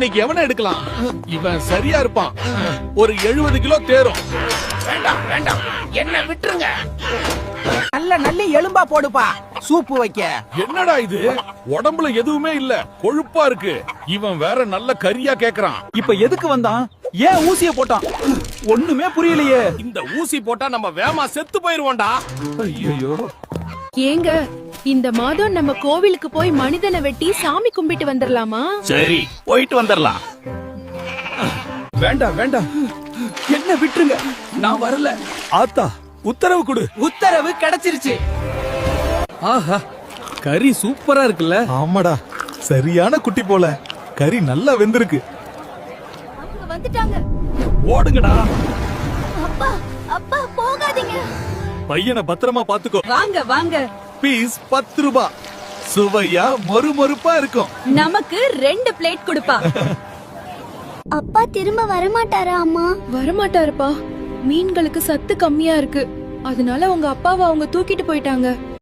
இன்னைக்கு எவனை எடுக்கலாம்? இவன் சரியா இருப்பான். ஒரு 70 கிலோ தேரும். வேண்டாம் வேண்டாம், என்ன விட்டுருங்க. நல்ல எலும்பா போடுப்பா சூப்பு வைக்க. என்னடா இது? உடம்புல எதுவுமே இல்ல, கொழுப்பா இருக்கு. இவன் வேற நல்ல கறியா கேக்குறான். இப்ப எதுக்கு வந்தான்? ஏன் ஊசிய போட்டான்? ஒண்ணுமே புரியலையே. இந்த ஊசி போட்டா நம்ம வேமா செத்து போயிருவோம்டா. ஐயோ, ஏங்க இந்த மாதம் நம்ம கோவிலுக்கு போய் மனிதனை வெட்டி சாமி கும்பிட்டு வந்துடலாமா? சரி போயிட்டு வந்துடலாம். வேண்டாம் வேண்டாம், என்ன விட்டுருங்க, நான் வரல. ஆத்தா உத்தரவு கொடு. உத்தரவு கிடைச்சிருச்சு. ஆஹா, கறி சூப்பரா இருக்குல்ல? ஆமாடா, சரியான குட்டி போல. கறி நல்லா வெந்திருக்கு. வந்துட்டாங்க. ஓடுங்கடா. அப்பா அப்பா போகாதீங்க. பையனை பத்திரமா பாத்துக்கோ. வாங்க வாங்க. பீஸ் 10 ரூபாய். சுவையா மொறுமொறுப்பா இருக்கும். நமக்கு 2 பிளேட் கொடுப்பா. அப்பா திரும்ப வரமாட்டாரா அம்மா? வரமாட்டாருப்பா. மீன்களுக்கு சத்து கம்மியா இருக்கு, அதனால உங்க அப்பாவை அவங்க தூக்கிட்டு போயிட்டாங்க.